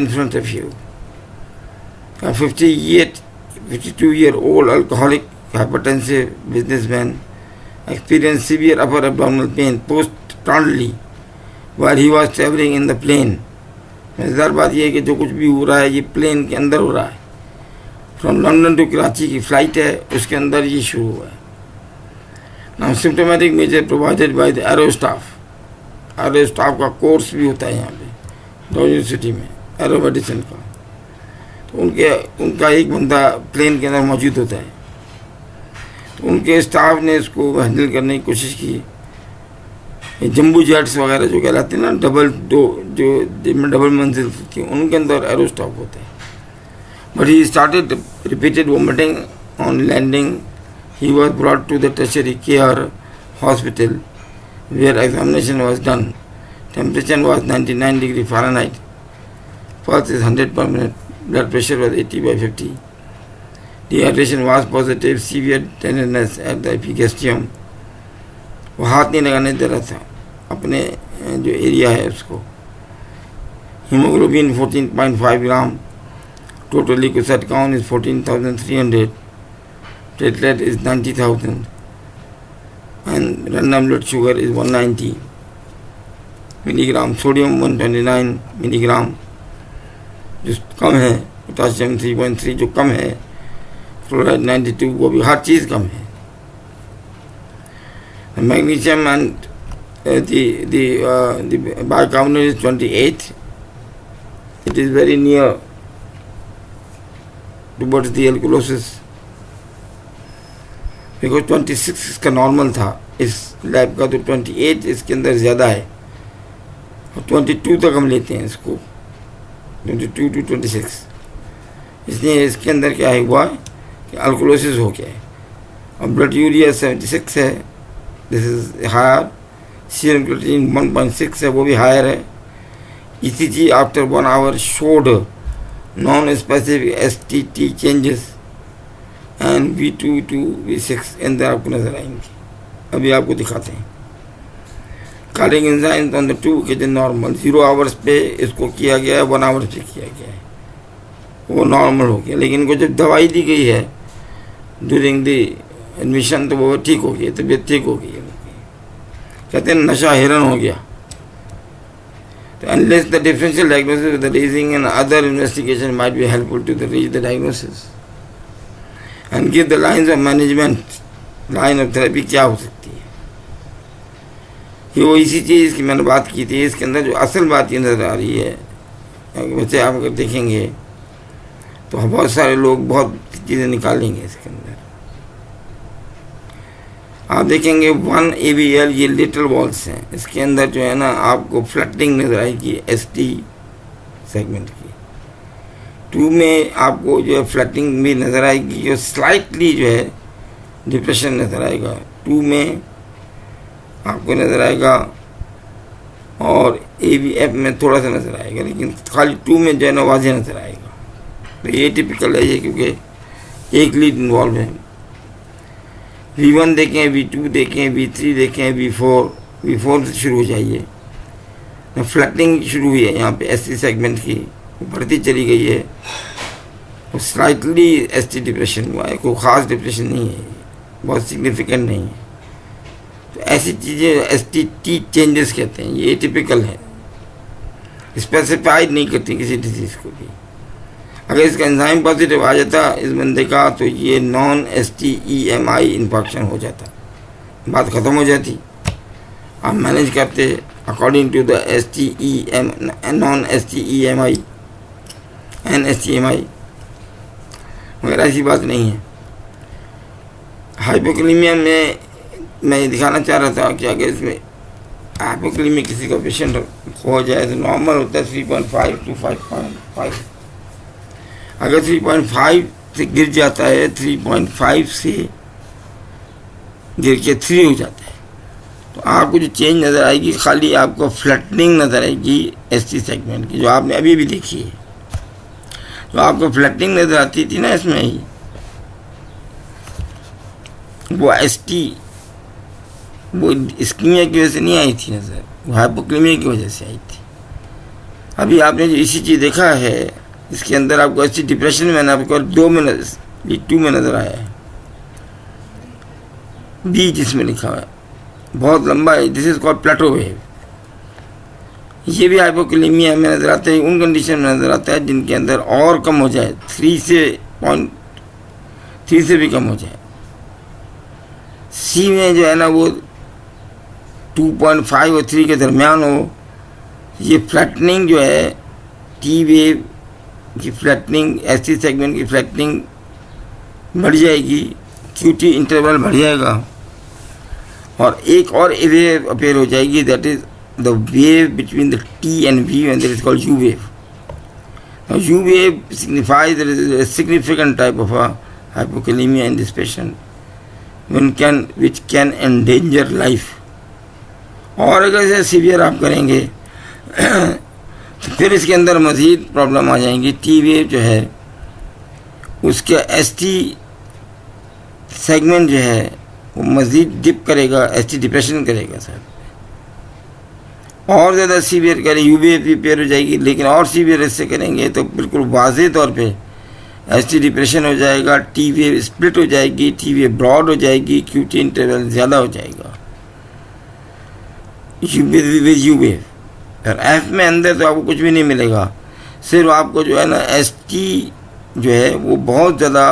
in front of you. A 52-year-old alcoholic, hypertensive businessman experienced severe upper abdominal pain post-promptly while he was traveling in the plane. मज़ेदार बात यह है कि जो कुछ भी हो रहा है ये प्लेन के अंदर हो रहा है. फ्रॉम लंदन टू कराची की फ़्लाइट है, उसके अंदर ये शुरू हुआ है. Now symptomatic measure provided by the aero staff. Aero staff का कोर्स भी होता है यहाँ पे यूनिवर्सिटी में एरो मेडिसिन का. तो उनका एक बंदा प्लेन के अंदर मौजूद होता है. तो उनके स्टाफ ने इसको हैंडल करने की कोशिश की. जम्बू जेट्स वगैरह जो कहलाते हैं ना, डबल मंजिल होती हैं, उनके अंदर एरो स्टाफ होता है. But he started repeated vomiting on landing. He was brought to the tertiary care hospital where examination was done. Temperature was 99 degree Fahrenheit. Pulse is 100 per minute. Blood pressure was 80/50. Dehydration was positive. Severe tenderness at the epigastrium. वो हाथ नहीं लगाने दे रहा था अपने जो area है उसको. Haemoglobin 14.5 gram. Total leucocyte count is 14,300. Platelet is 90,000 and random blood sugar is 190 milligram. Sodium 129 milligram जो कम है. पोटाशियम 3.3 जो कम है. फ्लोराइड 92, वो भी हर चीज़ कम है. Magnesium and the bicarbonate is 28. It is very near towards the alkalosis because 26 इसका normal था इस लैब का, तो 28 इसके अंदर ज़्यादा है और 22 तक हम लेते हैं इसको, 22 to 26. इसलिए इसके अंदर क्या हुआ कि अल्कोलोसिस हो गया है. और ब्लड यूरिया 76 है, this is higher. Serum creatinine 1.6 है, वो भी हायर है. ECG after 1 hour showed non specific STT changes and V2 to V6 अंदर आपको नजर आएंगे. अभी आपको दिखाते हैं. Cardiac enzymes on the 2 occasions normal. 0 hours पे इसको किया गया है, 1 hour पे किया गया है, वो नॉर्मल हो गया. लेकिन इनको जब दवाई दी गई है ड्यूरिंग द एडमिशन तो वो ठीक हो गई, तबीयत ठीक हो गई. कहते हैं नशा हिरन हो गया. तो unless the differential diagnosis with the raising and other investigation might be helpful to the reach the diagnosis and give the lines of management. Line of therapy क्या हो सकती है, ये वो इसी चीज़ की मैंने बात की थी. इसके अंदर जो असल बात ये नज़र आ रही है, वैसे आप अगर देखेंगे तो बहुत सारे लोग बहुत चीज़ें निकालेंगे इसके अंदर. आप देखेंगे 1 ABL ये लिटल वॉल्स हैं. इसके अंदर जो है ना आपको फ्लैटिंग नज़र आएगी ST सेगमेंट की. 2 में आपको जो है फ्लैटिंग भी नज़र आएगी, जो स्लाइटली जो है डिप्रेशन नज़र आएगा 2 में आपको नज़र आएगा, और ABF में थोड़ा सा नज़र आएगा, लेकिन खाली 2 में जो है ना वाज़ेह नज़र आएगा. तो ये टिपिकल है ये, क्योंकि एक लीड इन्वॉल्व है. V1 देखें, V2 देखें, V3 देखें, V4 से शुरू हो जाइए. फ्लैटिंग शुरू हुई है यहाँ पे ST सेगमेंट की, बढ़ती चली गई है. और स्लाइटली ST डिप्रेशन हुआ है, कोई ख़ास डिप्रेशन नहीं है, बहुत सिग्निफिकेंट नहीं है. तो ऐसी चीज़ें STT चेंजेस कहते हैं, ये टिपिकल है, स्पेसिफाइड नहीं करती किसी डिजीज़ को भी. अगर इसका एंजाइम पॉजिटिव आ जाता इस बंदे का तो ये नॉन STEMI इन्फेक्शन हो जाता, बात ख़त्म हो जाती. आप मैनेज करते according to the non STEMI NSTMI, मगर ऐसी बात नहीं है. हाइपोक्लीमिया में मैं ये दिखाना चाह रहा था कि अगर इसमें हाइपोक्लीमिया किसी का पेशेंट हो जाए तो नॉर्मल होता है 3.5 to 5.5. अगर 3.5 से गिर जाता है, 3.5 से गिर के 3 हो जाता है, तो आपको जो चेंज नज़र आएगी खाली आपको फ्लैटनिंग नज़र आएगी ST सेगमेंट की, जो आपने अभी भी देखी है. तो आपको फ्लैटनिंग नज़र आती थी ना इसमें ही, वो ST वो इस्कीमिया की वजह से नहीं आई थी नज़र, वो हाइपोक्लीमिया की वजह से आई थी. अभी आपने जो ECG देखा है, इसके अंदर आपको ऐसी डिप्रेशन में ना आपको 2 में नज़र आया है, बी जिसमें लिखा हुआ है, बहुत लंबा है। This is called plateau wave. ये भी हाइपोकैलेमिया में नज़र आता है, उन कंडीशन में नज़र आता है जिनके अंदर और कम हो जाए, 3 से भी कम हो जाए। सी में जो है ना वो 2.5 और 3 के दरमियान हो। ये फ्लैटनिंग जो है, टी वेव की फ्लैटनिंग, एसटी सेगमेंट की फ्लैटनिंग बढ़ जाएगी, QT इंटरवल बढ़ जाएगा, और एक और वेव अपेयर हो जाएगी, that is the wave between the T and V, and that is called U wave. Now U wave signifies there is a significant type of a hypokalemia in this patient, which can endanger life. और अगर इसे severe आप करेंगे तो फिर इसके अंदर मज़ीद प्रॉब्लम आ जाएंगी। टी वेव जो है उसके ST सेगमेंट जो है वो मज़ीद डिप करेगा, ST डिप्रेशन करेगा सर, और ज़्यादा सीवियर करें, यू वेव प्रिपेयर हो जाएगी। लेकिन और सीवियर इससे करेंगे तो बिल्कुल वाज़ेह तौर पे ST डिप्रेशन हो जाएगा, टी वेव स्प्लिट हो जाएगी, टी वेव ब्रॉड हो जाएगी, QT इंटरवल ज़्यादा हो जाएगा यू वेव। और एफ में अंदर तो आपको कुछ भी नहीं मिलेगा, सिर्फ आपको जो है ना ST जो है वो बहुत ज़्यादा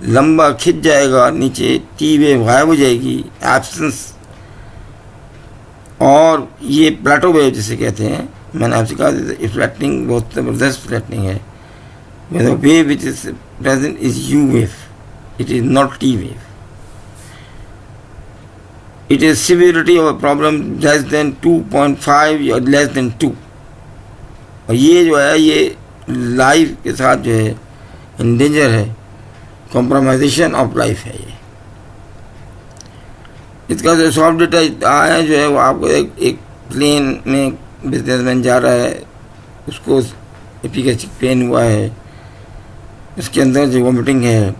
लंबा खिंच जाएगा नीचे, टी वेव गायब हो जाएगी, एब्सेंस। और ये प्लेटो वेव जिसे कहते हैं, मैंने आपसे कहा फ्लैटनिंग बहुत ज़बरदस्त फ्लैटनिंग है। The wave which is present is you wave, it is not T wave. It is severity of a problem less than 2.5 or less than 2। और ये जो है ये लाइफ के साथ जो है इंडेंजर है, कॉम्प्रोमाइजेशन ऑफ लाइफ है ये। इसका जो सॉफ्ट डेटा आया जो है वो आपको एक प्लेन में बिजनेसमैन जा रहा है, उसको एपिगैस्ट्रिक पेन हुआ है, उसके अंदर जो वॉमिटिंग है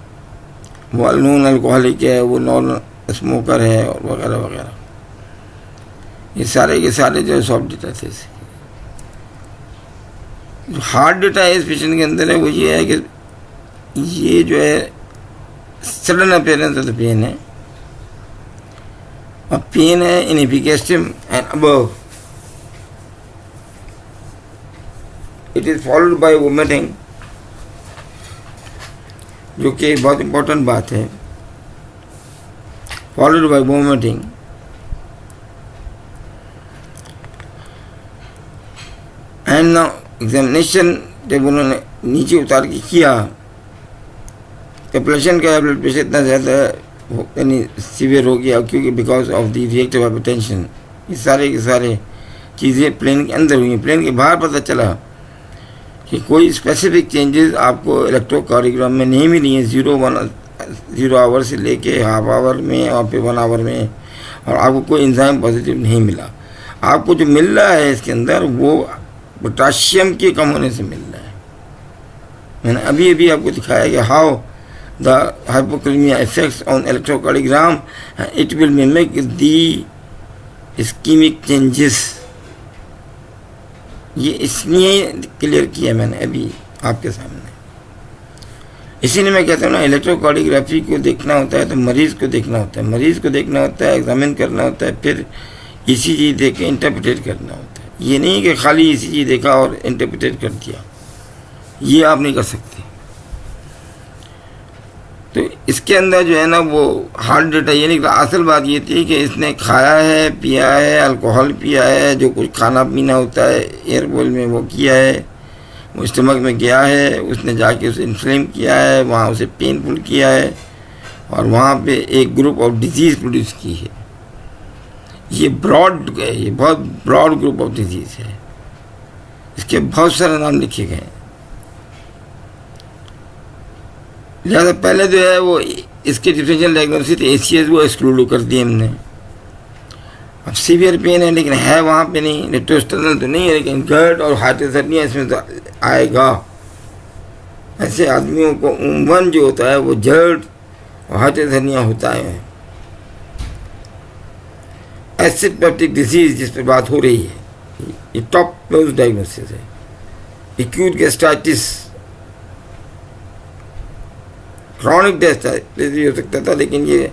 वो नॉन अल्कोहलिक है, वो नॉन स्मोकर है, और वगैरह वगैरह। ये सारे के सारे जो सॉफ्ट डेटा थे। जो हार्ड डेटा है इस पेशेंट के अंदर है वो ये है कि ये जो है sudden appearance of the pain है, और पेन है in epigastrium and above. It is followed by vomiting, जो कि बहुत इंपॉर्टेंट बात है, followed by vomiting, and now examination जब उन्होंने नीचे उतार के किया, कैपुलेशन का ब्लड प्रेशर इतना ज़्यादा यानी सीवियर हो गया, क्योंकि because of the reactive hypertension. ये सारे के सारे चीज़ें प्लेन के अंदर हुई। प्लेन के बाहर पता चला कि कोई स्पेसिफिक चेंजेस आपको इलेक्ट्रोकार्डियोग्राम में नहीं मिली हैं, 0 आवर से लेके हाफ आवर में और फिर 1 आवर में, और आपको कोई एंजाइम पॉजिटिव नहीं मिला। आपको जो मिल रहा है इसके अंदर वो पोटाशियम के कम होने से मिल रहा है। मैंने अभी आपको दिखाया कि how the hypokalemia effects on electrocardiogram, it will mimic the ischaemic changes. ये इसलिए क्लियर किया मैंने अभी आपके सामने। इसीलिए मैं कहता हूँ ना, इलेक्ट्रोकार्डियोग्राफी को देखना होता है तो मरीज़ को देखना होता है, मरीज़ को देखना होता है, एग्जामिन करना होता है, फिर ECG देख के इंटरप्रेटेट करना होता है। ये नहीं कि खाली ECG देखा और इंटरप्रेटेट कर दिया, ये आप नहीं कर सकते। तो इसके अंदर जो है ना वो हार्ड डेटा ये निकला। असल बात ये थी कि इसने खाया है, पिया है, अल्कोहल पिया है, जो कुछ खाना पीना होता है एयरबोल में वो किया है, वो स्टमक में गया है, उसने जाके उसे इन्फ्लेम किया है, वहाँ उसे पेनफुल किया है, और वहाँ पे एक ग्रुप ऑफ डिजीज़ प्रोड्यूस की है। ये ब्रॉड है, ये बहुत ब्रॉड ग्रुप ऑफ डिजीज़ है, इसके बहुत सारे नाम लिखे गए हैं। लिहाजा पहले जो है वो इसके डिफरेंशियल डायग्नोसिस ACS वो एक्सक्लूड कर दिए हमने। अब सीवियर पेन है लेकिन है वहाँ पे नहीं, रेट्रोस्टर्नल तो नहीं है, लेकिन गर्ड और हाइपोथर्मिया इसमें तो आएगा। ऐसे आदमियों को उमन जो होता है वो जर्ड और हाइपोथर्मिया होता है। एसिड पेप्टिक डिजीज जिस पर बात हो रही है, ये टॉप क्लोज डायग्नोसिस है। एक्यूट गैस्ट्राइटिस, क्रॉनिक गैस्ट्राइटिस भी हो सकता था, लेकिन ये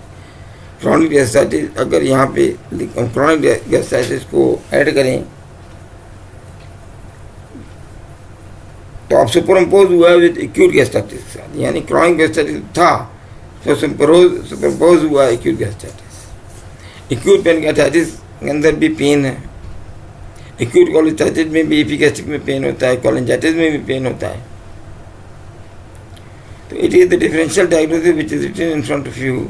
क्रॉनिक गैस्ट्राइटिस अगर यहाँ पे क्रॉनिक गैस्ट्राइटिस को ऐड करें तो आप सुपरइम्पोज हुआ है विद एक्यूट गैस्ट्राइटिस के साथ, यानी क्रॉनिक गैस्ट्राइटिस था तो सुपरइम्पोज हुआ है एक्यूट गैस्ट्राइटिस। एक्यूट पैनक्रेटाइटिस के अंदर भी पेन है, एक्यूट कोलेस्टाइटिस में भी एपिगैस्ट्रिक में पेन होता है, कोलेंजाइटिस में भी पेन होता है। तो it is the differential diagnosis which is written in front of you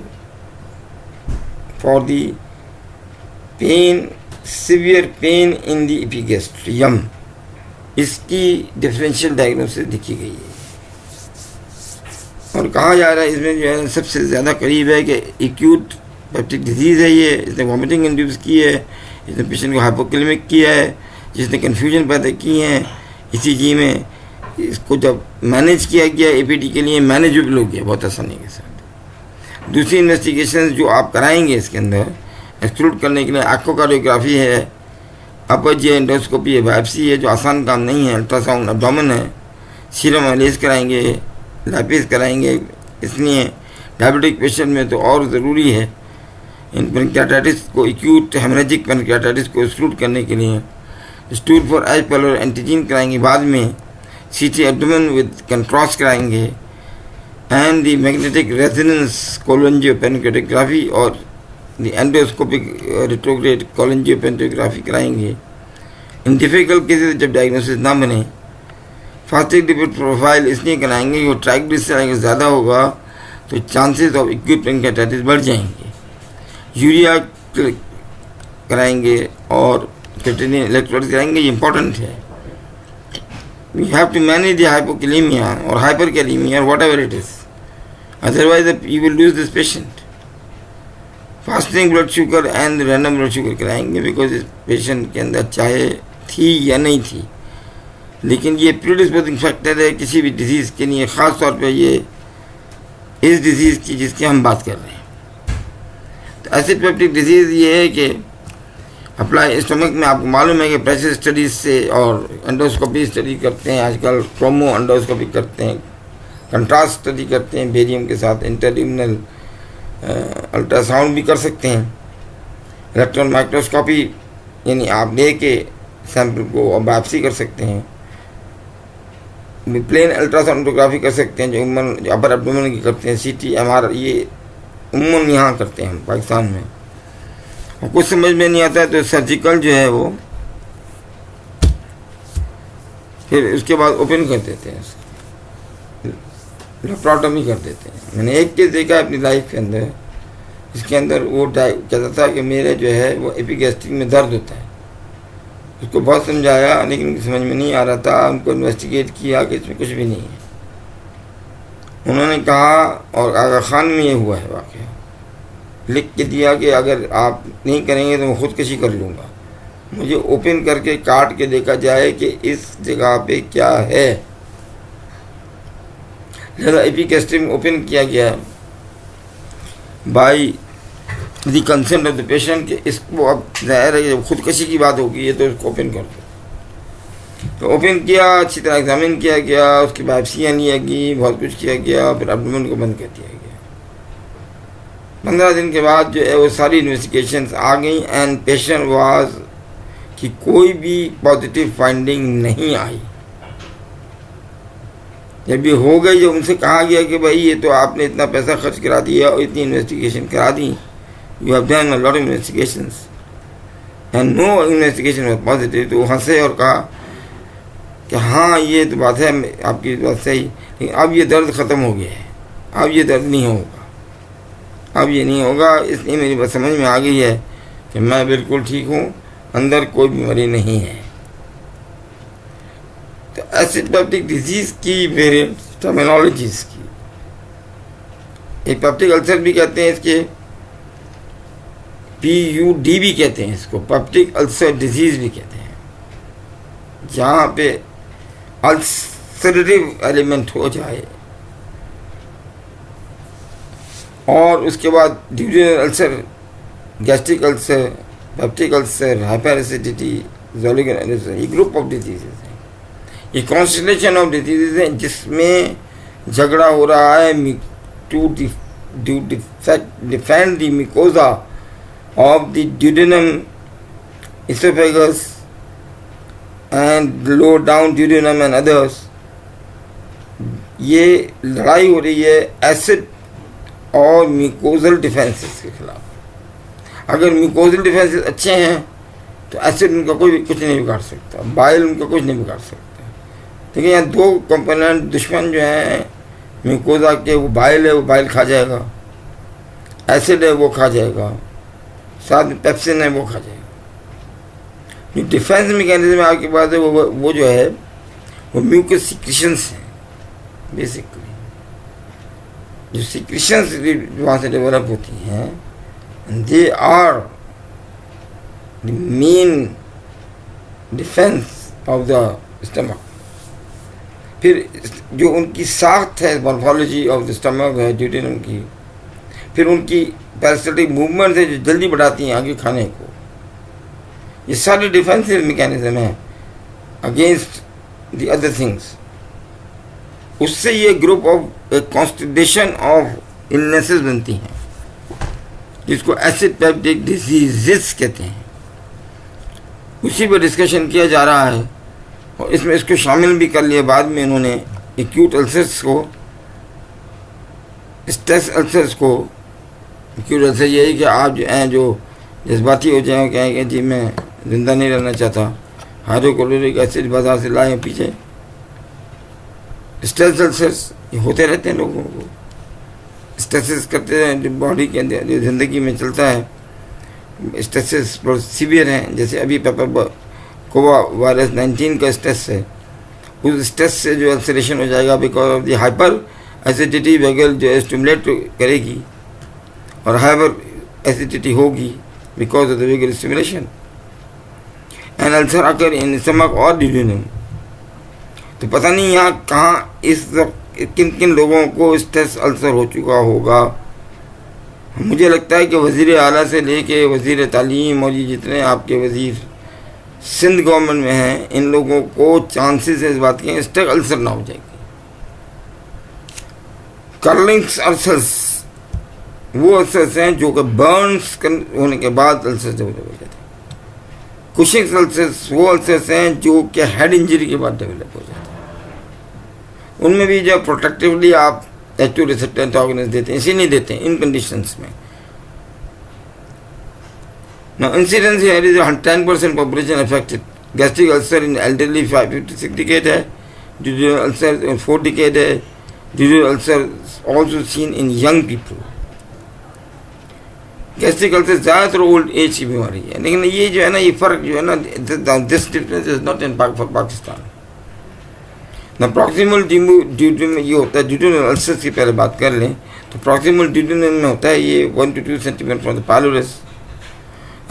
for the pain, severe pain in the epigastrium, इसकी डिफरेंशियल डायग्नोसिस लिखी गई है। और कहा जा रहा है इसमें जो है सबसे ज़्यादा करीब है कि एक्यूट पेप्टिक डिजीज़ है ये, इसने वॉमिटिंग इंड्यूस की है, इसने पेशेंट को हाइपोकैलेमिक किया है, जिसने कन्फ्यूजन पैदा की है ईसीजी में, इसको जब मैनेज किया गया एपीटी के लिए मैनेजेबल हो गया बहुत आसानी के साथ। दूसरी इन्वेस्टिगेशन जो आप कराएंगे इसके अंदर एक्सक्लूड करने के लिए एक्कोकार्डियोग्राफी है, अपर जी एंडोस्कोपी है, बायोप्सी है जो आसान काम नहीं है, अल्ट्रासाउंड एब्डोमेन है, सीरम एनालिसिस कराएंगे, लैपिस कराएंगे। इसलिए डायबिटिक पेशेंट में तो और ज़रूरी है इन पैनक्रेटाइटिस को, एक्यूट हेमरेजिक पैनक्रेटाइटिस को एक्सक्लूड करने के लिए स्टूल फॉर एच पैलोर एंटीजन कराएंगे, बाद में सीटी एब्डोमेन विद कंट्रास्ट कराएंगे, एंड द मैग्नेटिक रेजोनेंस कोलोंजियोपेनक्रेटोग्राफी और द एंडोस्कोपिक रेट्रोग्रेड कोलोंजियोपेनक्रेटोग्राफी कराएंगे। इन डिफिकल्ट केसेस जब डायग्नोसिस ना बने फास्टिक लिपिड प्रोफाइल इसलिए कराएंगे कि वो ट्राइग्लिसराइड ज़्यादा होगा तो चांसेस ऑफ एक्यूट पैनक्रेटाइटिस बढ़ जाएंगे। यूरिया कराएंगे और क्रिएटिनिन इलेक्ट्रोलाइट्स कराएंगे, ये इंपॉर्टेंट है। We have to manage the hypokalaemia और हाइपरकैलेमिया और whatever it is, otherwise you will lose this patient. Fasting blood sugar and random blood sugar कराएंगे बिकॉज इस पेशेंट के अंदर चाहे थी या नहीं थी, लेकिन ये प्रीडिस्पोजिंग फैक्टर है किसी भी डिजीज़ के लिए, ख़ास तौर पे ये इस डिजीज़ की जिसकी हम बात कर रहे हैं। तो एसिड पेप्टिक डिजीज़ ये है कि अप्लाई स्टमक में आपको मालूम है कि प्रेशर स्टडीज से और एंडोस्कोपी स्टडी करते हैं आजकल, क्रोमो एंडोस्कोपी करते हैं, कंट्रास्ट स्टडी करते हैं बेरियम के साथ, इंटरल्यूमिनल अल्ट्रासाउंड भी कर सकते हैं, इलेक्ट्रॉन माइक्रोस्कोपी यानी आप ले के सैंपल को और बायोप्सी कर सकते हैं, प्लेन अल्ट्रासाउंडोग्राफी कर सकते हैं जो अपर एब्डोमेन की करते हैं, सीटी एमआर ये उम्मन यहाँ करते हैं पाकिस्तान में। और कुछ समझ में नहीं आता है तो सर्जिकल जो है वो फिर उसके बाद ओपन कर देते हैं, लेप्रोटमी कर देते हैं। मैंने एक केस देखा है अपनी लाइफ के अंदर, इसके अंदर वो कहता था कि मेरे जो है वो एपिगैस्ट्रिक में दर्द होता है, उसको बहुत समझाया लेकिन समझ में नहीं आ रहा था, उनको इन्वेस्टिगेट किया कि इसमें कुछ भी नहीं है। उन्होंने कहा, और आगा खान में ये हुआ है वाक़या, लिख के दिया कि अगर आप नहीं करेंगे तो मैं खुदकशी कर लूँगा, मुझे ओपन करके काट के देखा जाए कि इस जगह पे क्या है। लिहाजा एपिगैस्ट्रिक ओपन किया गया by the consent of the patient कि इसको अब ज़ाहिर है जब खुदकशी की बात होगी है तो इसको ओपन कर दो। तो ओपन किया, अच्छी तरह एग्जामिन किया गया, उसकी बायोप्सियाँ लिया गई, बहुत कुछ किया गया, फिर एब्डोमेन को बंद कर दिया गया। 15 दिन के बाद जो है वो सारी इन्वेस्टिगेशंस आ गई एंड पेशेंट वाज कि कोई भी पॉजिटिव फाइंडिंग नहीं आई। जब ये हो गई, जब उनसे कहा गया कि भाई ये तो आपने इतना पैसा खर्च करा दिया और इतनी इन्वेस्टिगेशन करा दी, you have done a lot of investigations and no investigation was positive, तो हंसे और कहा कि हाँ ये तो बात है, आपकी बात सही, लेकिन अब ये दर्द ख़त्म हो गया है, अब ये दर्द नहीं होगा, अब ये नहीं होगा। इसलिए मेरी बात समझ में आ गई है कि मैं बिल्कुल ठीक हूँ, अंदर कोई बीमारी नहीं है। तो एसिड पेप्टिक डिजीज़ की वेरिएंट टर्मिनोलॉजीज़ की, एक पेप्टिक अल्सर भी कहते हैं इसके, PUD भी कहते हैं इसको, पेप्टिक अल्सर डिजीज़ भी कहते हैं, जहाँ पे अल्सरेटिव एलिमेंट हो जाए और उसके बाद duodenal ulcer, gastric ulcer, peptic ulcer, hyper acidity, ज़ोलिगन अल्सर, ये ग्रुप ऑफ डिजीज़ हैं। ये कॉन्स्टिलेशन ऑफ डिजीज है जिसमें झगड़ा हो रहा है to defend the mucosa of the duodenum, oesophagus and low down duodenum and others. ये लड़ाई हो रही है एसिड और म्यूकोजल डिफेंसेस के खिलाफ। अगर म्यूकोजल डिफेंसेस अच्छे हैं तो एसिड उनका कोई कुछ नहीं बिगाड़ सकता, बाइल उनका कुछ नहीं बिगाड़ सकता। देखिए यहाँ दो कंपोनेंट दुश्मन जो हैं म्यूकोजा के, वो बाइल है, वो बाइल खा जाएगा, एसिड है वो खा जाएगा, साथ में पेप्सिन है वो खा जाएगा। जो डिफेंस मैकेनिज्म आपके पास है वो जो है वो म्यूकस सिक्रीशंस हैं बेसिकली। जो सिक्रीशंस वहाँ से डेवलप होती हैं, they are the main defence of the stomach. फिर जो उनकी साख्त है मॉर्फोलॉजी ऑफ द स्टमक है ड्यूडेनम की, फिर उनकी पैरासिटिक मूवमेंट है जो जल्दी बढ़ाती हैं आगे खाने को। ये सारे डिफेंसिव मैकेनिज्म है अगेंस्ट द अदर थिंग्स। उससे ये group of constitution of illnesses बनती हैं जिसको एसिड पेप्टिक डिजीजेस कहते हैं। उसी पर डिस्कशन किया जा रहा है और इसमें इसको शामिल भी कर लिया बाद में इन्होंने एक्यूट अल्सर्स को, स्ट्रेस अल्सर्स को। एक्यूट अल्सर यही कि आप जो हैं जो जज्बाती हो जाए, कहें कि जी मैं ज़िंदा नहीं रहना चाहता, हाइड्रोक्लोरिक एसिड बाजार से लाए पीछे। स्ट्रेस अल्सर्स ये होते रहते हैं लोगों को, स्ट्रेसेस करते हैं जो बॉडी के अंदर जो ज़िंदगी में चलता है। स्ट्रेसेस बहुत सीवियर हैं, जैसे अभी कोवा वायरस 19 का स्ट्रेस है, उस स्ट्रेस से जो अल्सरेशन हो जाएगा because of the hyper acidity वगैरह जो स्टिमुलेट करेगी और हाइपर एसिडिटी होगी बिकॉज ऑफ द वगैरह stimulation and ulcer occur in stomach और ड्यूडेनम। तो पता नहीं यहाँ कहाँ इस किन किन लोगों को स्ट्रेस अल्सर हो चुका होगा। मुझे लगता है कि वज़ीर आला से लेके वज़ीर तालीम और ये जितने आपके वज़ीर सिंध गवर्नमेंट में हैं, इन लोगों को चांसेस है इस बात के स्ट्रेस अल्सर ना हो जाएगी। कर्लिंग्स अल्सर्स वो अल्सर्स हैं जो कि बर्न्स होने के बाद अल्सर्स डेवलप हो जाते हैं। कुशिंग्स अल्सर्स वो अल्सर्स हैं जो कि हेड इंजरी के बाद डेवलप हो जाते हैं। उनमें भी जब प्रोटेक्टिवली आप H2 रिसेप्टर एंटागोनिस्ट देते हैं, इसी नहीं देते हैं इन कंडीशंस में। Now incidence here is 10% population affected. Gastric ulcer in elderly 5 to 6 decade है, duodenal ulcer in 4 decade है, duodenal ulcer also seen in young people. Gastric ulcer ज़्यादातर ओल्ड एज की बीमारी है, लेकिन ये जो है ना ये फ़र्क जो है ना this difference is not in Pakistan. ना प्रॉक्सिमल ड्यूडेनम ये होता है, ड्यूडेनल अल्सर्स की पहले बात कर लें तो प्रॉक्सिमल ड्यूडेनम में होता है ये 1 to 2 centimetre from the pylorus.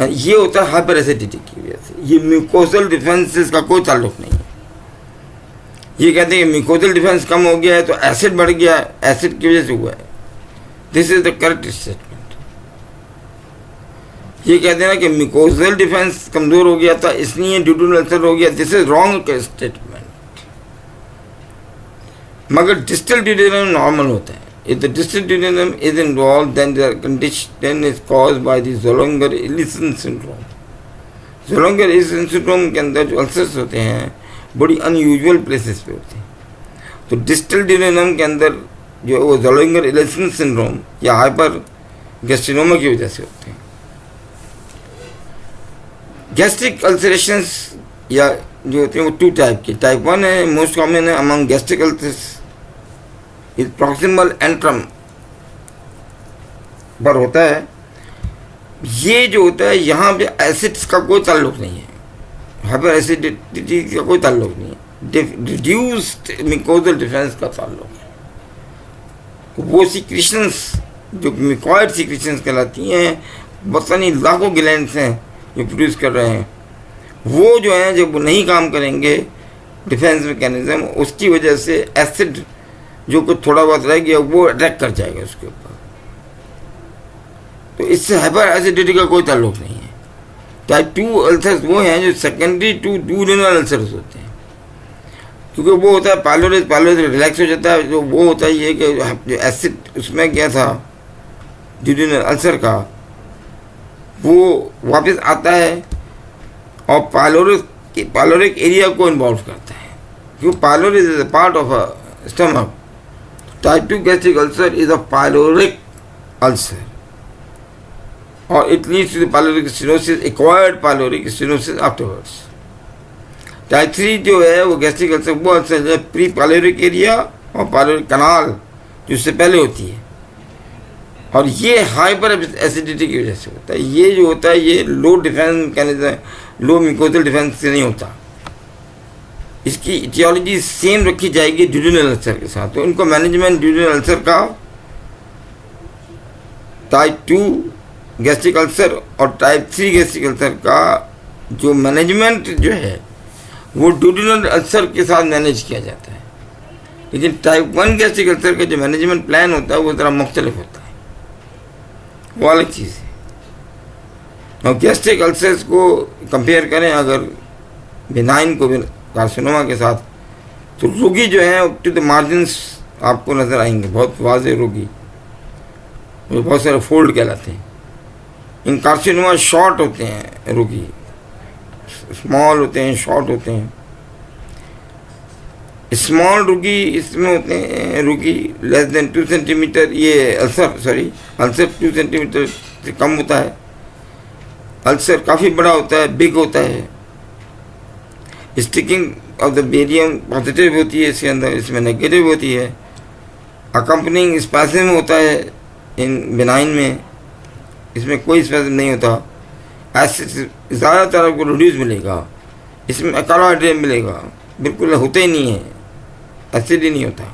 ये होता है हाइपर एसिडिटी की वजह से। ये म्यूकोजल डिफेंसेस का कोई ताल्लुक नहीं है। ये कहते हैं कि म्यूकोजल डिफेंस कम हो गया है तो एसिड बढ़ गया, एसिड की वजह से हुआ है। This is the correct statement. ये कहते हैं ना कि म्यूकोजल डिफेंस कमज़ोर हो गया था इसलिए ड्यूडेनल अल्सर हो गया, दिस इज रॉन्ग स्टेटमेंट। मगर डिस्टल ड्यूडेनम नॉर्मल होता है। If the distal duodenum is involved, then the condition is caused by the Zollinger-Ellison syndrome. Zollinger-Ellison syndrome के अंदर जो अल्सर्स होते हैं बड़ी अनयूजुअल प्लेसेस पे होते हैं। तो डिस्टल ड्यूडेनम के अंदर जो वो Zollinger-Ellison syndrome या हाइपर गैस्ट्रिनोमा की वजह से होते हैं। गैस्ट्रिक अल्सरेशंस या जो होते हैं वो 2 टाइप के। टाइप 1 है मोस्ट कॉमन है अमंग गैस्ट्रिक अल्सर्स, इस प्रॉक्सिमल एंट्रम पर होता है। ये जो होता है यहाँ पे एसिड्स का कोई ताल्लुक नहीं है, हाइपर एसिडिटी का कोई ताल्लुक नहीं है, रिड्यूस्ड म्यूकोजल डिफेंस का ताल्लुक है। वो सिक्रीशंस जो म्यूकॉइड सिक्रीशंस कहलाती हैं, पता नहीं लाखों ग्लैंड्स हैं जो प्रोड्यूस कर रहे हैं, वो जो है जब वो नहीं काम करेंगे डिफेंस मैकेनिज्म, उसकी वजह से एसिड जो कुछ थोड़ा बहुत रह गया वो अटैक कर जाएगा उसके ऊपर। तो इससे हाइपर एसिडिटी का कोई ताल्लुक नहीं है। टाइप 2 अल्सर्स वो हैं जो सेकेंडरी टू ड्यूडेनल अल्सर्स होते हैं, क्योंकि वो होता है पाइलोरेज, पाइलोरेज रिलैक्स हो जाता है। जो वो होता है ये कि जो एसिड उसमें गया था ड्यूडेनल अल्सर का, वो वापस आता है और पाइलोरिक एरिया को इन्वॉल्व करता है, क्योंकि pyloric is a part of a stomach. Type 2 gastric ulcer is a pyloric ulcer और it leads to the pyloric stenosis, acquired pyloric stenosis afterwards. Type 3 जो है वो गैस्ट्रिक अल्सर वो अल्सर है प्री पाइलोरिक एरिया और pyloric canal जो उससे पहले होती है, और ये हाइपर एसिडिटी की वजह से होता है। ये जो होता है ये लो डिफेंस मैकेनिज्म, लो म्यूकोजल डिफेंस से नहीं होता। इसकी इटियोलॉजी सेम रखी जाएगी ड्यूडेनल अल्सर के साथ। तो इनको मैनेजमेंट ड्यूडेनल अल्सर का, टाइप 2 गैस्ट्रिक अल्सर और टाइप 3 गैस्ट्रिक अल्सर का जो मैनेजमेंट जो है वो ड्यूडेनल अल्सर के साथ मैनेज किया जाता है। लेकिन टाइप 1 गैस्ट्रिक अल्सर का जो मैनेजमेंट प्लान होता है वो ज़रा मुख्तलिफ होता है, वो अलग चीज़ है। और गैस्ट्रिक अल्सर्स को कंपेयर करें अगर बिनाइन को कार्सिनोमा के साथ, तो रोगी जो है अप टू द मार्जिन्स आपको नज़र आएंगे, बहुत वाज़े रोगी, वो बहुत सारे फोल्ड कहलाते हैं। इन कार्सिनोमा शॉर्ट होते हैं, रोगी स्मॉल होते हैं, शॉर्ट होते हैं। स्मॉल रोगी इसमें होते हैं, रोगी लेस देन 2 सेंटीमीटर, ये अल्सर 2 सेंटीमीटर से कम होता है। अल्सर काफ़ी बड़ा होता है, बिग होता है। Sticking of the barium positive होती है इसके अंदर, इसमें नेगेटिव होती है। अकम्पनिंग स्पैसिम होता है इन बिनाइन में, इसमें कोई स्पैसिम नहीं होता। एसिड ज़्यादातर आपको रिड्यूस मिलेगा, इसमें कार्बोहाइड्रेट मिलेगा, बिल्कुल होते ही नहीं है, एसिड ही नहीं होता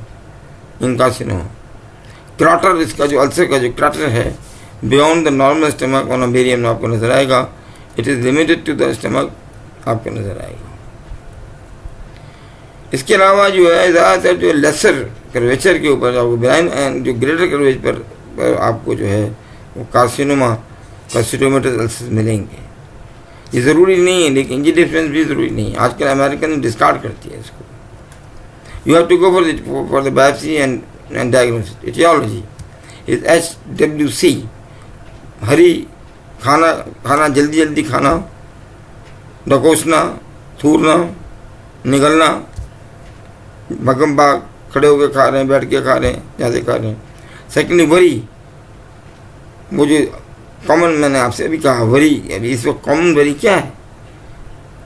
इन कार्सिनोमा। क्राटर, इसका जो अल्सर का जो क्राटर है beyond the normal stomach on a barium में आपको नज़र आएगा। It is limited to the stomach, आपको नज़र आएगा। इसके अलावा जो है ज़्यादातर जो लेसर कर्वेचर के ऊपर आपको बिनाइन एंड जो ग्रेटर कर्वेचर पर आपको जो है वो कार्सिनोमा कार्सिनोमेटस अल्सर मिलेंगे। ये ज़रूरी नहीं है, लेकिन ये डिफरेंस भी ज़रूरी नहीं है। आजकल अमेरिकन डिस्कार्ड करती है इसको। You have to go for the biopsy and diagnosis. Aetiology is HWC, हरी खाना जल्दी खाना, ढकोसना, थूरना, निगलना, भगम भाग, खड़े होकर खा रहे हैं, बैठ के खा रहे हैं, ज़्यादा खा रहे हैं। सेकेंडली वरी, वो जो कॉमन मैंने आपसे अभी कहा वरी, अभी इस वक्त कॉमन वरी क्या है,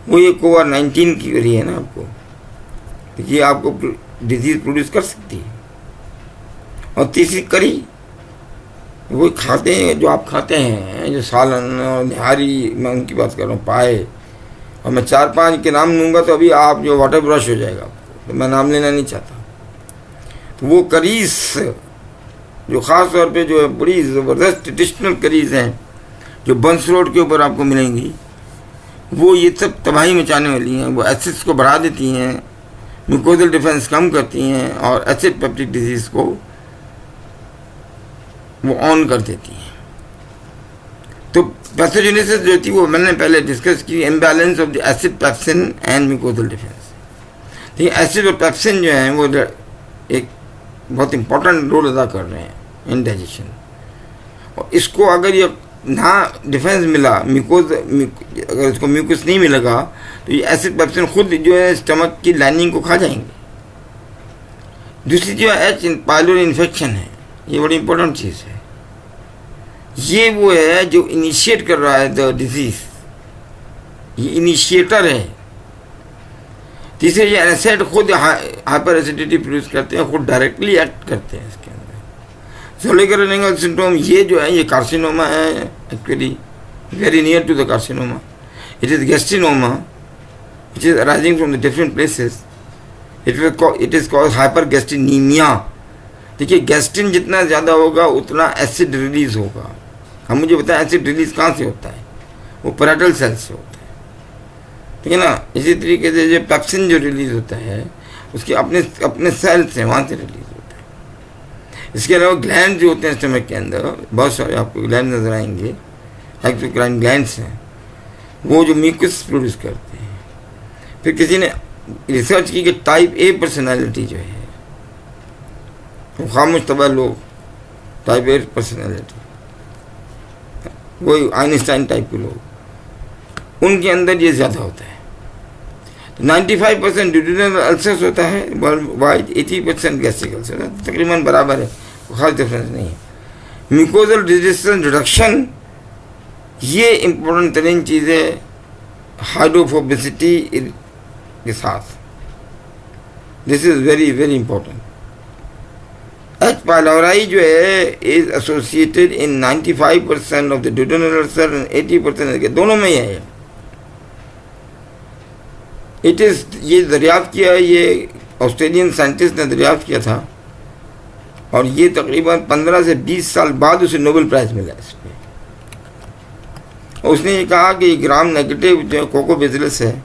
वो ये कोविड-19 की वरी है ना आपको, तो ये आपको डिजीज़ प्रोड्यूस कर सकती है। और तीसरी करी, वो खाते हैं जो आप खाते हैं, जो सालन और निहारी, मैं उनकी बात कर रहा हूँ, पाए, और मैं 4-5 के नाम लूँगा तो अभी आप जो वाटर ब्रश हो जाएगा आपको, तो मैं नाम लेना नहीं चाहता। तो वो करीज जो ख़ास तौर पे जो है बड़ी ज़बरदस्त ट्रेडिशनल करीज हैं जो बंस रोड के ऊपर आपको मिलेंगी, वो ये सब तबाही मचाने वाली हैं। वो एसिड्स को बढ़ा देती हैं, म्यूकोजल डिफेंस कम करती हैं और एसिड पेप्टिक डिजीज़ को वो ऑन कर देती हैं। तो पैथोजेनेसिस जो थी वो मैंने पहले डिस्कस की, imbalance of the acid pepsin and mucosal defence. ठीक है, एसिड और पेप्सिन जो हैं वो एक बहुत इंपॉर्टेंट रोल अदा कर रहे हैं इन डाइजेशन। और इसको अगर ये ना डिफेंस मिला, अगर इसको म्यूकस नहीं मिलेगा तो ये एसिड पेप्सिन खुद जो है स्टमक की लाइनिंग को खा जाएंगे। दूसरी जो एच पाइलोरी इन्फेक्शन है, ये बड़ी इंपॉर्टेंट चीज़ है। ये वो है जो इनिशिएट कर रहा है द डिजीज़, ये इनिशिएटर है। तीसरे ये एसिड खुद हाइपर एसिडिटी प्रोड्यूस करते हैं, खुद डायरेक्टली एक्ट करते हैं इसके अंदर। ज़ोलिगर रिंगल सिंड्रोम ये जो है ये कार्सिनोमा है, actually very near to the carcinoma. It is gastrinoma which is arising from the different places. It is called hyper gastrinaemia. देखिए, गैस्ट्रिन जितना ज़्यादा होगा उतना एसिड रिलीज होगा। हम मुझे बताएं एसिड रिलीज कहाँ से होता है, वो पैराइटल सेल से होता है, ठीक है ना। इसी तरीके से जो पेप्सिन जो रिलीज होता है उसके अपने सेल से, वहाँ से रिलीज होता है। इसके अलावा ग्लैंड जो होते हैं स्टमक के अंदर, बहुत सारे आपको ग्लैंड नजर आएंगे, एक्सोक्राइन ग्लैंड्स हैं, वो जो म्यूकस प्रोड्यूस करते हैं। फिर किसी ने रिसर्च की कि टाइप ए पर्सनालिटी जो है, वो खामोश तबा लोग, टाइप ए पर्सनालिटी, वही आइंस्टाइन टाइप के लोग, उनके अंदर ये ज़्यादा होता है। 95% ड्यूडेनल अल्सर्स होता है वर्ल्ड वाइड, 80% गैस्ट्रिक अल्सर, तकरीबन बराबर है, खास डिफरेंस नहीं है। म्यूकोजल रेजिस्टेंस रिडक्शन, ये इम्पोर्टेंट तरीन चीज़ें हाइड्रोफोबिसिटी के साथ, this is very very important. H pylori जो है is associated in 95% of the duodenal ulcer and 80% के दोनों में ही है। इट इज़, ये दरियाफ्त किया है, ये ऑस्ट्रेलियन साइंटिस्ट ने दरियाफ्त किया था, और ये तकरीबन 15 से 20 साल बाद उसे नोबेल प्राइज़ मिला इस पर। उसने ये कहा कि ग्राम नेगेटिव जो कोकोबैसिलस है,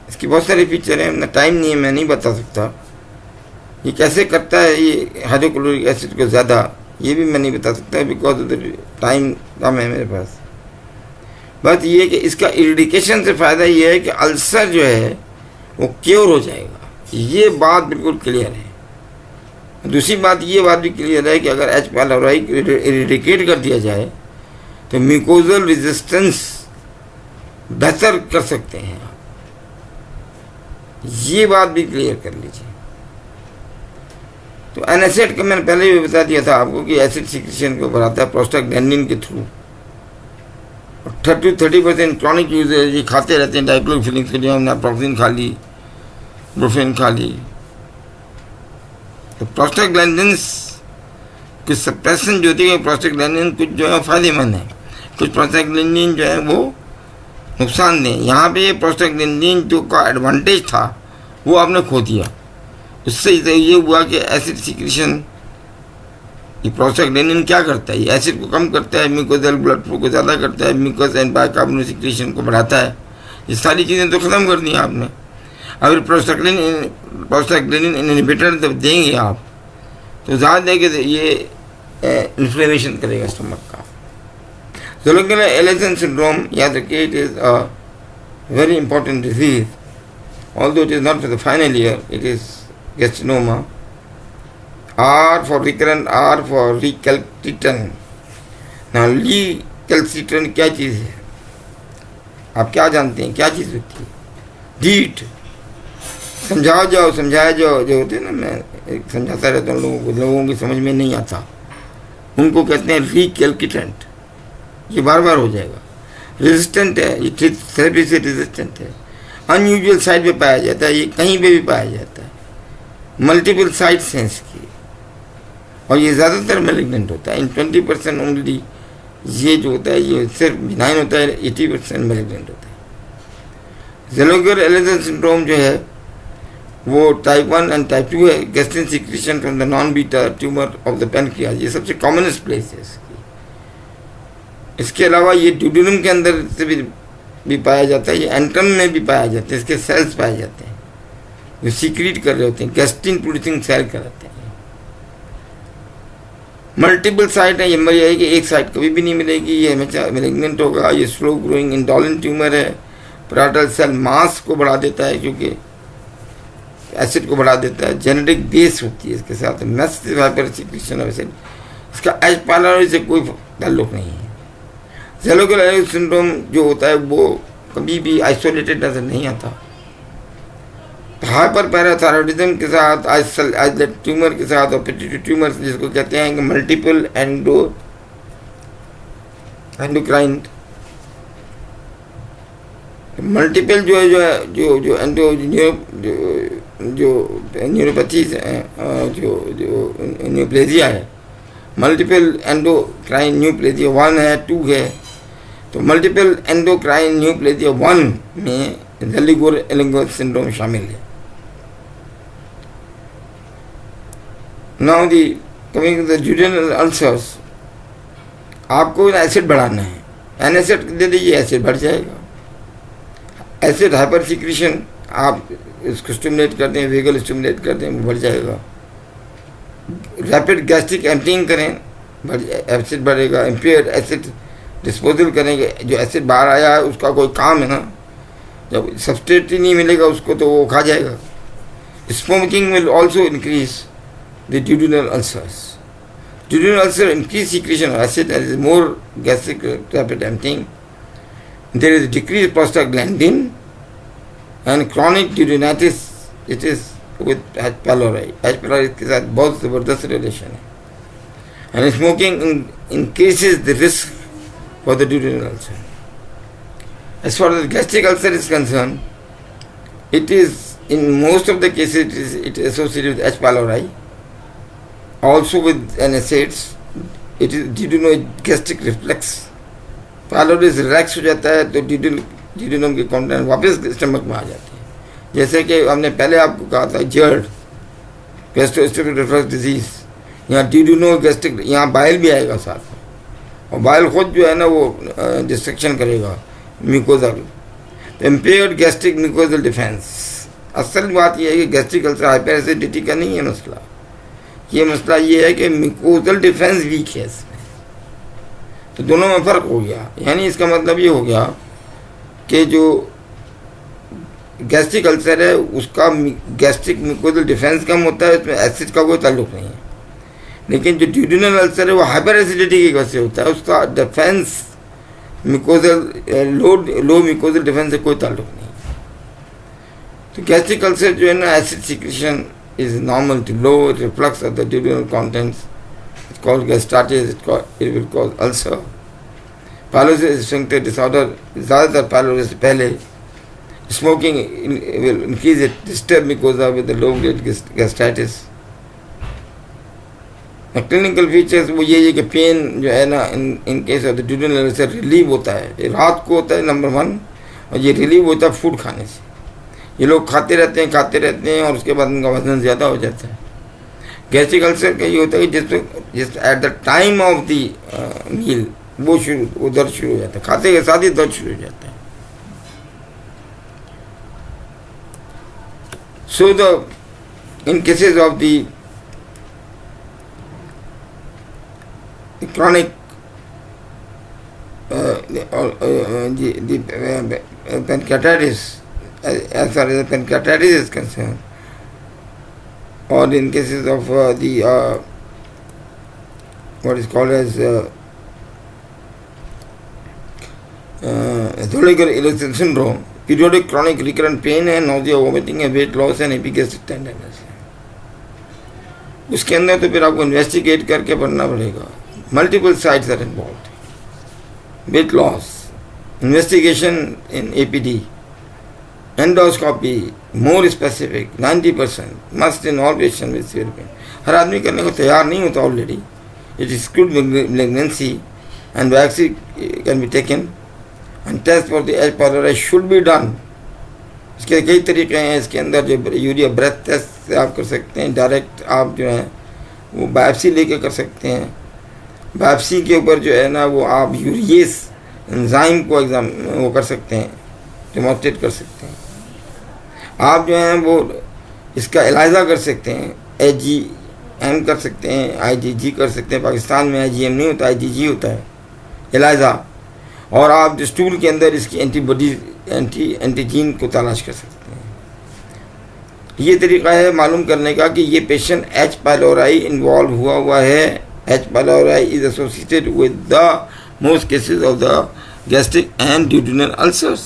इसकी बहुत सारे फीचर हैं, ना टाइम नहीं है, मैं नहीं बता सकता ये कैसे करता है ये हाइड्रोक्लोरिक एसिड को ज़्यादा, ये भी मैं नहीं बता सकता बिकॉज ऑफ द टाइम कम है मेरे पास। बात ये है कि इसका इरिडिकेशन से फ़ायदा ये है कि अल्सर जो है वो क्योर हो जाएगा, ये बात बिल्कुल क्लियर है। दूसरी बात ये बात भी क्लियर है कि अगर एच पाइलोराई इरिडिकेट कर दिया जाए तो म्यूकोजल रेजिस्टेंस बेहतर कर सकते हैं आप, ये बात भी क्लियर कर लीजिए। तो एनासिड का मैंने पहले भी बता दिया था आपको कि एसिड सिक्रेशन को बढ़ाता है प्रोस्टाग्लैंडिन के थ्रू। 30% क्रॉनिक यूजर ये खाते रहते हैं डाइक्लोफिलिक सोडियम, नैप्रोक्सिन खा ली, ब्रोफेन खा ली, तो प्रोस्टाग्लैंडिन्स की सप्रेशन जो होती है, प्रोस्टाग्लैंडिन कुछ जो है फ़ायदेमंद है, कुछ प्रोस्टाग्लैंडिन जो है वो नुकसानदेह। यहाँ पे ये प्रोस्टाग्लैंडिन जो का एडवांटेज था वो आपने खो दिया। उससे ये हुआ कि एसिड सिक्रेशन, ये प्रोस्टाग्लैंडिन क्या करता है, ये एसिड को कम करता है, म्यूकोजल ब्लड फ्लो को ज़्यादा करता है, म्यूकस एंड बाइकार्बोनेट सिक्रेशन को बढ़ाता है। ये सारी चीज़ें तो ख़त्म कर दी आपने। अगर प्रोस्टाग्लैंडिन इनहिबिटर जब देंगे आप तो ज़्यादा है कि ये इन्फ्लेमेशन करेगा स्टमक का। ज़ोलुंगुलर एलिसन सिंड्रोम, याद रखिए, it is a very important disease, although it is not for the final year, it is carcinoma. R for recurrent, R for recalcitrant. Now recalcitrant क्या चीज़ है, आप क्या जानते हैं क्या चीज़ होती है? डीट, समझाया जाओ जो होते हैं ना, मैं समझाता रहता हूँ लोगों की समझ में नहीं आता, उनको कहते हैं recalcitrant। ये बार बार हो जाएगा। रेजिस्टेंट है, ये थेरेपी से रेजिस्टेंट है, अनयूजुअल साइट पे पाया जाता है, ये कहीं पे भी पाया जाता है, मल्टीपल साइट्स हैं इसकी, और ये ज़्यादातर मैलिग्नेंट होता है। इन 20% ओनली ये जो होता है ये सिर्फ बिनाइन होता है, 80% मैलिग्नेंट होता है। ज़ोलुंगुलर एलिसन सिंड्रोम जो है वो टाइप 1 एंड टाइप 2 है। Gastrin secretion from the non beta tumour of the pancreas, ये सबसे कॉमनेस्ट प्लेस है इसकी। इसके अलावा ये ड्यूडेनम के अंदर से भी पाया जाता है, ये एंट्रम में भी पाया जाता है, इसके सेल्स पाए जाते हैं जो सीक्रेट कर रहे होते हैं, गैस्ट्रिन प्रोड्यूसिंग सेल कहलाते हैं। मल्टीपल साइट है, ये मर जाएगी, एक साइट कभी भी नहीं मिलेगी, ये हमेशा मैलिग्नेंट होगा। ये स्लो ग्रोइंग इंडोलेंट ट्यूमर है। पैराइटल सेल मास को बढ़ा देता है क्योंकि एसिड को बढ़ा देता है। जेनेटिक बेस होती है इसके साथ, massive hyper secretion of acid. इसका एच पाइलोराई से कोई ताल्लुक नहीं है। ज़ोलुंगुलर एलिसन सिंड्रोम जो होता है वो कभी भी आइसोलेटेड नजर नहीं आता। हाइपर पैराथायरॉयडिज्म के साथ, आइसोलेट ट्यूमर के साथ, और पिट्यूटरी ट्यूमर जिसको कहते हैं मल्टीपल एंडोक्राइन, मल्टीपल जो न्यूरोपैथीज हैं, जो न्यूप्लेजिया है, मल्टीपल एंडोक्राइन न्यूप्लेजिया 1 है 2 है, तो मल्टीपल एंडोक्राइन न्यूप्लेजिया 1 में ज़ोलुंगुलर एलिसन सिंड्रोम शामिल है। Now the coming to the duodenal ulcers, आपको एसिड बढ़ाना है, एनासिड दे दीजिए, एसिड बढ़ जाएगा। एसिड हाइपर सिक्रेशन, आप इसको स्टिमुलेट करते हैं, वेगल स्टिमुलेट करते हैं, वो बढ़ जाएगा। रैपिड गैस्ट्रिक एम्पटिंग करें, एसिड बढ़ेगा। इम्पेयर्ड एसिड डिस्पोजल करेंगे, जो एसिड बाहर आया है उसका कोई काम है ना, जब सब्सट्रेट ही नहीं मिलेगा उसको तो वो खा जाएगा. Smoking will also increase the duodenal ulcers. Duodenal ulcer increase secretion of acid, there is more gastric rapid emptying. There is decreased prostaglandin and chronic duodenitis. It is with H. pylori. H. pylori के साथ बहुत ज़बरदस्त relation है. And smoking increases the risk for the duodenal ulcer. As far as gastric ulcer is concerned, it is in most of the cases it is associated with H. pylori. Also with NSAIDs, it is duodenal gastric reflex. Pylori relax हो जाता है तो डिड्यूनम की content वापस stomach में आ जाती है. जैसे कि हमने पहले आपको कहा था जर्ड गैस्ट्रोस्टोमेटिक रिफ्लक्स डिजीज, यहाँ डिड्यूनो गैस्ट्रिक, यहाँ बाइल भी आएगा साथ में, और बाइल खुद जो है ना वो डिस्ट्रक्शन करेगा म्यूकोजा की. तो इम्पेयर्ड गैस्ट्रिक म्यूकोजल डिफेंस. असल बात यह है कि गैस्ट्रिक अल्सर हाइपर एसिडिटी का नहीं है मसला, ये मसला ये है कि म्यूकोजल डिफेंस वीक है इसमें. तो दोनों में फ़र्क हो गया. यानी इसका मतलब ये हो गया कि जो गैस्ट्रिक अल्सर है उसका गैस्ट्रिक म्यूकोजल डिफेंस कम होता है, इसमें एसिड का कोई ताल्लुक नहीं है. लेकिन जो ड्यूडेनल अल्सर है वो हाइपर एसिडिटी की वजह से होता है, उसका डिफेंस म्यूकोजल लो म्यूकोजल डिफेंस से कोई ताल्लुक नहीं. तो गैस्ट्रिक अल्सर जो है ना, acid secretion is normal to low reflux of the duodenal contents. It's called gastritis. It will cause ulcer. Pyloric sphincter disorder. ज़्यादातर pylorus से पहले smoking will increase it, disturb mucosa with the low grade gastritis. Clinical features वो ये है कि pen जो है ना in case of the duodenal ulcer relieve होता है. ये रात को होता है नंबर 1, और ये रिलीव होता है फूड खाने से. ये लोग खाते रहते हैं और उसके बाद उनका वजन ज़्यादा हो जाता है. गैस्ट्रिक अल्सर का ये होता है कि जिस at the time of the meal वो दर्द शुरू हो जाता है, खाते के साथ ही दर्द शुरू हो जाता है. So the in cases of the chronic pancreatitis, as far as pancreatitis is concerned, or in cases of what is called as Zolliger-Ellison syndrome, periodic chronic recurrent pain and nausea, vomiting and weight loss and epigastric tenderness. उसके अंदर तो फिर आपको investigate करके पढ़ना पड़ेगा. Multiple sites are involve. Weight loss, investigation in APD, endoscopy more specific 90% must in all patient with severe pain. हर आदमी करने को तैयार नहीं होता already. It exclude malignancy and vaccine can be taken and test for the H. pylori should be done. इसके कई तरीके हैं. इसके अंदर जो यूरिया ब्रेथ टेस्ट से आप कर सकते हैं, डायरेक्ट आप जो है वो बायोप्सी लेके कर सकते हैं. बायोप्सी के ऊपर जो है ना वो आप यूरिएस एंजाइम को वो कर सकते हैं, डेमोन्स्ट्रेट कर सकते हैं. आप जो हैं वो इसका एलाइजा कर सकते हैं, AGM कर सकते हैं, IgG कर सकते हैं. पाकिस्तान में IgM नहीं होता, IgG होता है एलाइजा. और आप जो स्टूल के अंदर इसकी एंटीबॉडीज एंटीजीन को तलाश कर सकते हैं. ये तरीका है मालूम करने का कि ये पेशेंट H. pylori इन्वॉल्व हुआ है. H. pylori is associated with the most cases of the gastric and duodenal ulcers.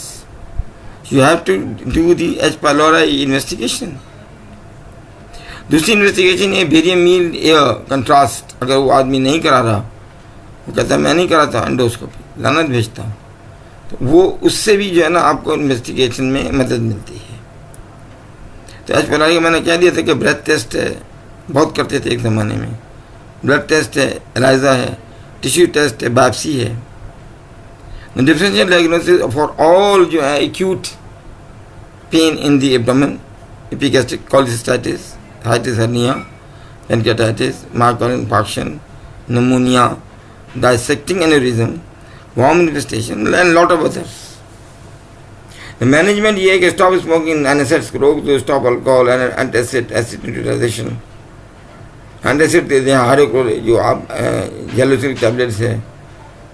You have to do the H. pylori investigation. दूसरी इन्वेस्टिगेशन है बेरियम मील एयर कंट्रास्ट. अगर वो आदमी नहीं करा रहा, वो कहता है मैं नहीं कराता एंडोस्कोपी, लानत भेजता हूँ, तो वो उससे भी जो है ना आपको इन्वेस्टिगेशन में मदद मिलती है. तो H. pylori का मैंने कह दिया था कि ब्रेथ टेस्ट है, बहुत करते थे एक ज़माने में. ब्लड टेस्ट है, एलाइजा है, टिश्यू टेस्ट है, बायोप्सी है. डिफरेंशियल डायग्नोसिस फॉर ऑल जो है acute pain in the abdomen, epigastric cholecystitis, hiatus hernia, pancreatitis, myocardial infarction, pneumonia, dissecting aneurysm, worm infestation and lot of others. Management ये है कि stop smoking, NSAIDs को रोक दो, stop alcohol and antacid acid neutralisation. Antacid दे दें हर एक जो आप जेलोसिलिक टैबलेट्स है,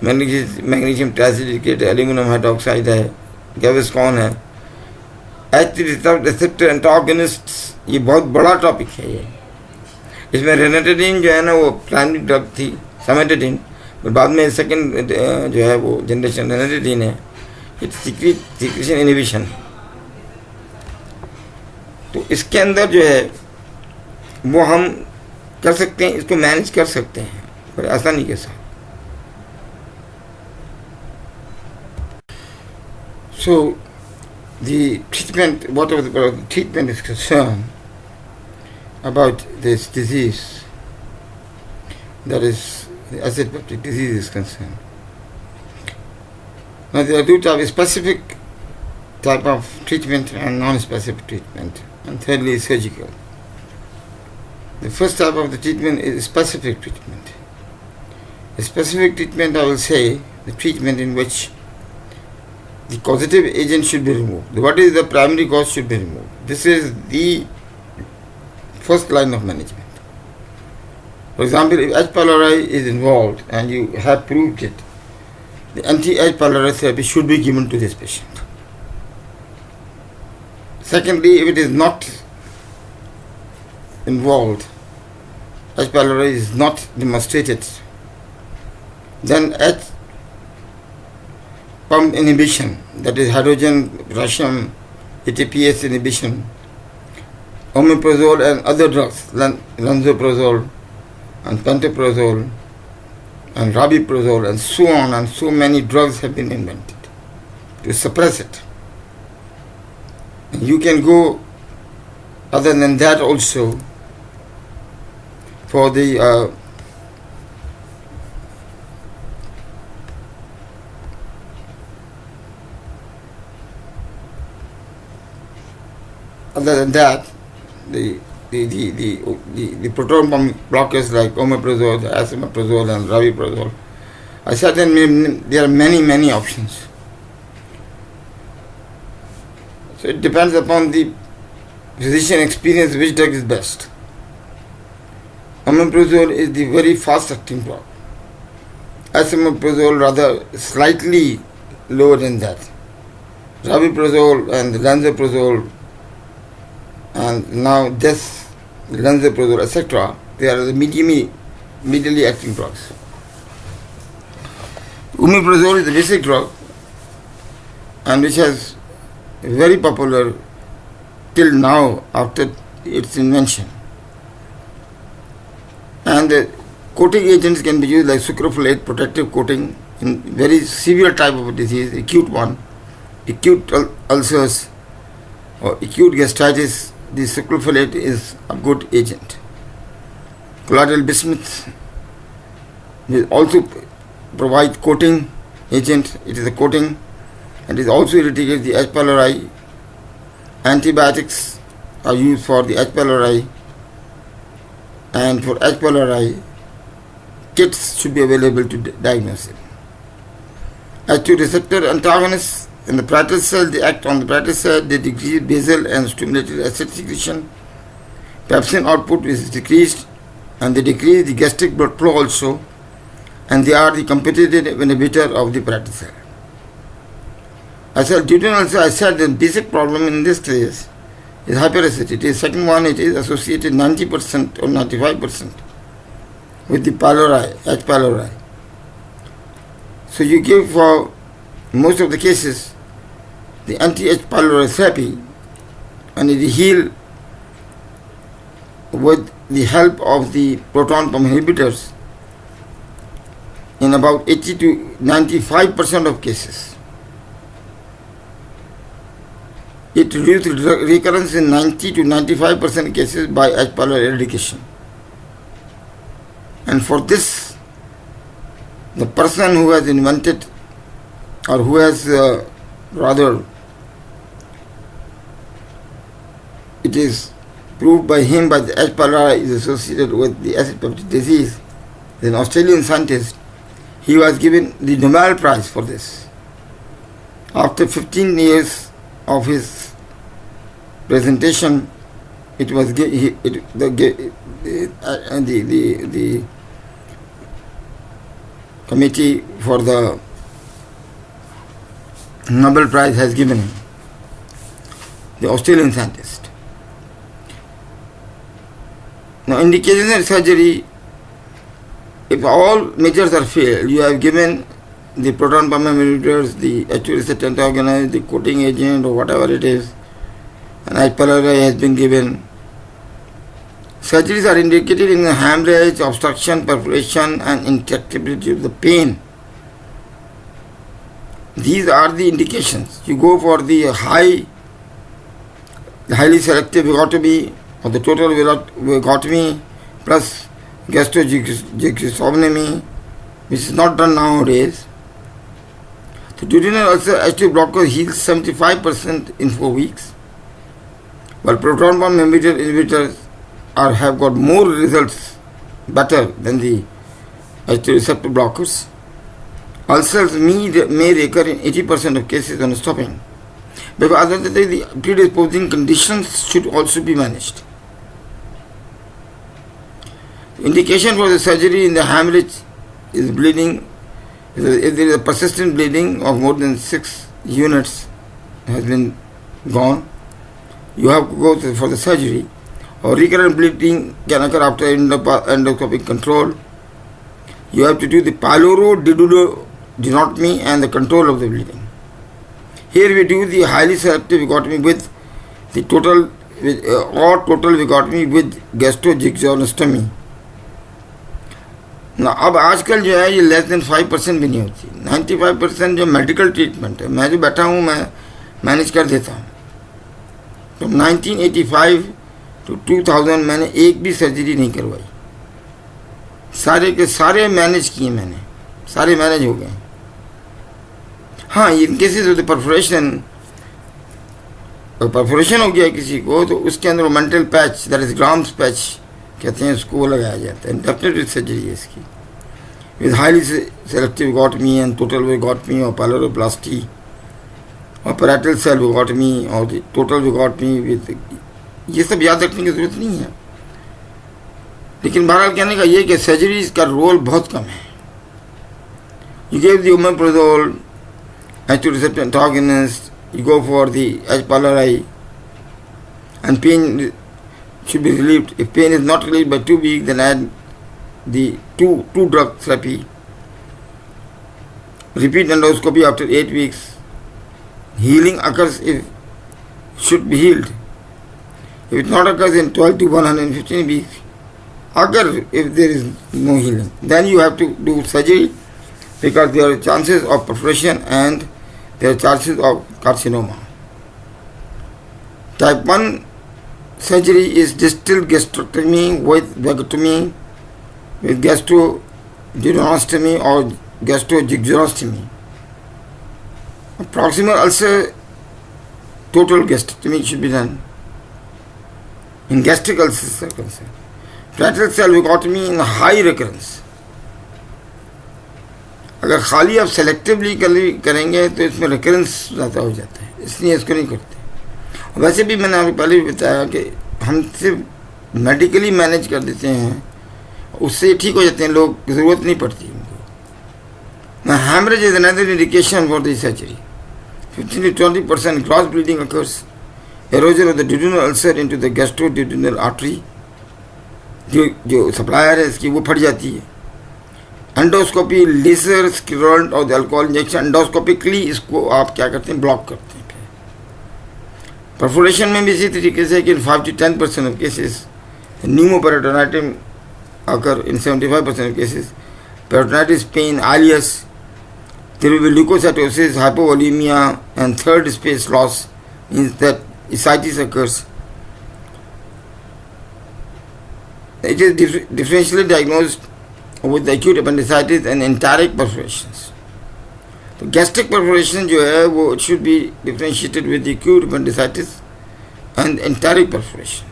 मैग्नीशियम ट्राइसिलिकेट, एल्यूमिनियम हाइड्रोक्साइड है, गैविस्कॉन है, H रिसेप्टर एंटागोनिस्ट ये बहुत बड़ा टॉपिक है ये। इसमें रेनाटाडीन जो है ना वो प्राइमरी ड्रग थी, समेटाडीन, और बाद में सेकंड जो है वो जनरेशन रेनाटाडीन है। ये सीक्रेशन इनहिबिशन। तो इसके अंदर जो है वो हम कर सकते हैं, इसको मैनेज कर सकते हैं पर आसानी के साथ। So the treatment, whatever the treatment is concerned about this disease, that is the acid peptic disease is concerned. Now there are two types: specific type of treatment and non-specific treatment, and thirdly surgical. The first type of the treatment is specific treatment. The specific treatment, I will say, the treatment in which the causative agent should be removed. What is the primary cause should be removed. This is the first line of management. For example, if H. pylori is involved and you have proved it, the anti-H. pylori therapy should be given to this patient. Secondly, if it is not involved, H. pylori is not demonstrated, then H pump inhibition, that is hydrogen potassium ATPase inhibition, omeprazole and other drugs, lansoprazole and pantoprazole and rabiprazole and so on, and so many drugs have been invented to suppress it. And you can go other than that also for the other than that, the proton pump blockers like omeprazole, esomeprazole and rabiprazole. I said that there are many options. So it depends upon the physician experience which drug is best. Omeprazole is the very fast acting drug. Esomeprazole rather slightly lower than that. Rabiprazole and lansoprazole and now this lansoprazole, etc., they are the medially acting drugs. Omeprazole is the basic drug and which has very popular till now after its invention. And the coating agents can be used like sucrofolate, protective coating in very severe type of disease, acute one, acute ulcers or acute gastritis. The sucrofolate is a good agent. Colloidal bismuth will also provide coating agent. It is a coating and it also irritates the H. pylori. Antibiotics are used for the H. pylori, and for H. pylori kits should be available to diagnose it. H2 receptor antagonists in the parietal cell, they act on the parietal cell, they decrease basal and stimulated acid secretion. Pepsin output is decreased and they decrease the gastric blood flow also, and they are the competitive inhibitor of the parietal cell. I said the basic problem in this case is hyperacidity. Second one, it is associated 90% or 95% with the pylori, H. pylori. So you give for most of the cases the anti-H. pylori therapy and it heal with the help of the proton pump inhibitors in about 80 to 95% of cases. It reduces recurrence in 90 to 95% cases by H. pylori eradication. And for this, the person who has invented or who has it is proved by him by the H. pylori is associated with the acid peptic disease. He's an Australian scientist. He was given the Nobel Prize for this. After 15 years of his presentation, it was the committee for the Nobel Prize has given him. the Australian scientist. Now, indications in surgery, if all measures are failed, you have given the proton pump inhibitors, the H2 receptor antagonist, the coating agent, or whatever it is, and H. pylori has been given. Surgeries are indicated in hemorrhage, obstruction, perforation, and intractability of the pain. These are the indications. You go for the highly selective vagotomy or the total vagotomy plus gastrojejunectomy, which is not done nowadays. The duodenal ulcer H2 blocker heals 75% in 4 weeks, while proton pump inhibitors have got more results better than the H2 receptor blockers. Ulcers may recur in 80% of cases on stopping, because the predisposing conditions should also be managed. Indication for the surgery in the hemorrhage is bleeding. If there is a persistent bleeding of more than 6 units has been gone, you have to go for the surgery. Or recurrent bleeding can occur after endoscopic control. You have to do the pylorodidudenotomy and the control of the bleeding. Here we do the highly selective vagotomy with the total vagotomy with gastrojejunectomy. ना अब आजकल जो है ये less than 5% भी नहीं होती, 95% जो मेडिकल ट्रीटमेंट है, मैं जो बैठा हूँ मैं मैनेज कर देता हूँ. तो 1985 to 2000 मैंने एक भी सर्जरी नहीं करवाई, सारे के सारे मैनेज किए मैंने, सारे मैनेज हो गए. हाँ, इन केसेस ऑफ द परफोरेशन हो गया किसी को, तो उसके अंदर mental patch, that is grams patch कहते हैं, उसको वो लगाया जाता है. डेफिनेटली सर्जरी है इसकी, with highly selective vagotomy and total vagotomy और pyloroplasty और पैराइटल सेल vagotomy और टोटल vagotomy विद, ये सब याद रखने की जरूरत नहीं है. लेकिन बहरहाल कहने का ये कि सर्जरीज का रोल बहुत कम है. You give the omeprazole, H2 receptor antagonist, you go for the H. pylori, and pain should be relieved. If pain is not relieved by 2 weeks, then add the two drug therapy. Repeat endoscopy after 8 weeks. Healing occurs if should be healed. If it not occurs in 12 to 115 weeks, if there is no healing, then you have to do surgery, because there are chances of perforation and there are chances of carcinoma. Type 1 surgery is distal gastrectomy with vagotomy, with gastroduodenostomy or gastrojejunectomy. Proximal ulcer, total gastrectomy should be done. In gastric ulcers are concerned, parietal cell vagotomy in high recurrence. अगर खाली आप selectively करेंगे तो इसमें recurrence ज़्यादा हो जाता है, इसलिए इसको नहीं करते. वैसे भी मैंने आपको पहले भी बताया कि हम सिर्फ मेडिकली मैनेज कर देते हैं, उससे ठीक हो जाते हैं लोग, ज़रूरत नहीं पड़ती उनको. Now hemorrhage is another indication for the surgery. 15 to 20% gross bleeding occurs. Erosion of the duodenal ulcer into the gastroduodenal artery, जो सप्लायर है इसकी, वो फट जाती है. एंडोस्कोपी, लेजर स्क्लेरोल्ड और अल्कोहल इंजेक्शन, एंडोस्कोपिकली इसको आप क्या करते हैं, ब्लॉक करते हैं. परफोरेशन में भी इसी तरीके से कि 5 to 10% of cases, pneumoperitonitis occur in 75% of cases. Peritonitis pain, ileus, there will be leukocytosis, hypovolemia, and third space loss, means that ascites occurs. It is differentially diagnosed with acute appendicitis and enteric perforations. तो gastric perforation जो है वो it should be differentiated with acute appendicitis and enteric perforation.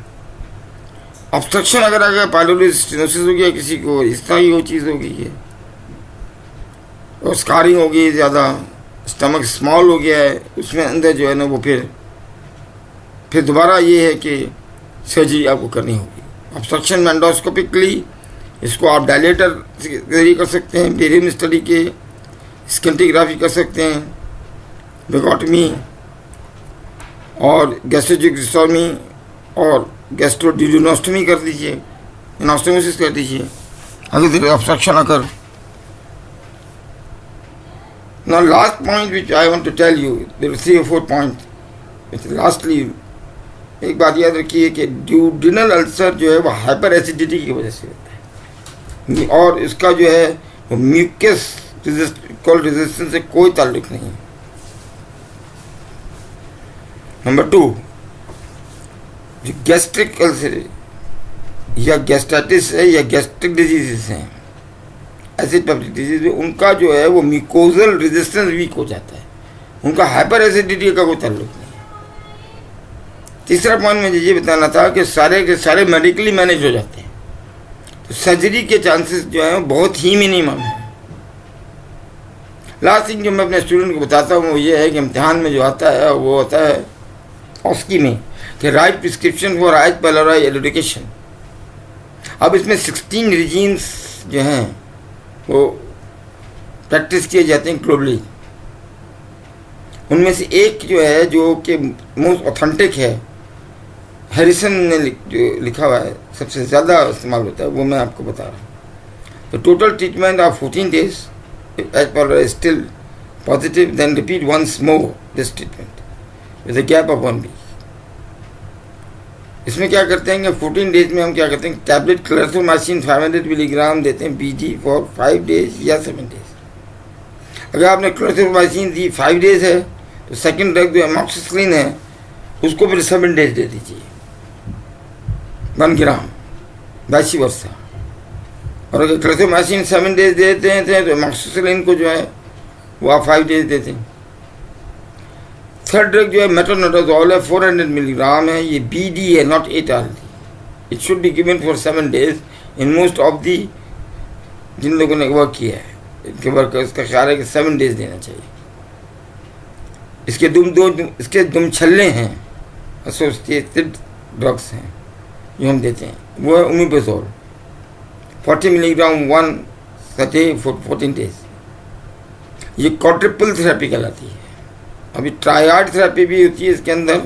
Obstruction अगर आ गया, pylori stenosis हो गया किसी को, इस तरह की वो चीज़ हो गई है, और स्कारिंग हो गई ज़्यादा, स्टमक स्मॉल हो गया है, उसमें अंदर जो है ना वो फिर दोबारा ये है कि सर्जरी आपको करनी होगी. ऑब्स्ट्रक्शन में एंडोस्कोपिकली इसको आप डायलेटर जरिए कर सकते हैं, बेरियम स्टडी के स्केंटिग्राफी कर सकते हैं, वेगोटमी और गैस्ट्रोजिक्टोमी और गैस्ट्रोड्यूडेनोस्टोमी कर दीजिए, एनास्टोमोसिस कर दीजिए अगर there is obstruction occur. Now last point which I want to tell you, there are 3 or 4 points. Lastly, एक बात याद रखिए कि ड्यूडिनल अल्सर जो है वो हाइपर एसिडिटी की वजह से होता है और इसका जो है वो म्यूकस रेजिस्टेंस से कोई ताल्लुक नहीं है. नंबर 2, जो गैस्ट्रिक अल्सर या गैस्ट्राइटिस है या गैस्ट्रिक डिजीजेस हैं, एसिड पेप्टिक डिजीज में उनका जो है वो म्यूकोजल रेजिस्टेंस वीक हो जाता है, उनका हाइपर एसिडिटी का कोई ताल्लुक नहीं. तीसरा पॉइंट मुझे ये बताना था कि सारे के सारे मेडिकली मैनेज हो जाते हैं, तो सर्जरी के चांसेस जो हैं बहुत ही मिनिमम है. लास्ट थिंग जो मैं अपने स्टूडेंट को बताता हूँ वो ये है कि इम्तिहान में जो आता है वो होता है ऑस्की में कि right prescription for H pylori education. अब इसमें 16 रिजीम्स जो हैं वो प्रैक्टिस किए जाते हैं ग्लोबली. उनमें से एक जो है जो कि मोस्ट ऑथेंटिक है, हैरिसन ने जो लिखा हुआ है, सबसे ज़्यादा इस्तेमाल होता है, वो मैं आपको बता रहा हूँ. तो total treatment of 14 days, H pylori still positive, then repeat once more this treatment with a gap of 1 week. इसमें क्या करते हैं कि 14 days में हम क्या करते हैं, टैबलेट क्लैरिथ्रोमाइसिन 500 मिलीग्राम देते हैं BD फॉर 5 days या 7 days. अगर आपने क्लैरिथ्रोमाइसिन दी 5 days है तो सेकंड ड्रग जो एमॉक्सिसिलिन है उसको फिर 7 days दे दीजिए 1 ग्राम, वैसी वर्षा. और अगर क्लैरिथ्रोमाइसिन 7 days देते हैं तो एमॉक्सिसिलिन को जो है वो आप 5 days देते हैं. थर्ड ड्रग जो है मेट्रोनोडाजोल है, 400 मिलीग्राम है, ये BD है, not at all. It should be given for 7 days in most of the जिन लोगों ने वर्क किया है इनके वर्कर्स का ख्याल है कि 7 days देना चाहिए. इसके दुम छल्ले हैं, एसोसिएटेड ड्रग्स हैं जो हम देते हैं, वो है omeprazole 40 milligram 1 day for 14 days. ये क्वाड्रुपल थेरेपी कहलाती है. अभी ट्रायड थेरेपी भी होती है इसके अंदर,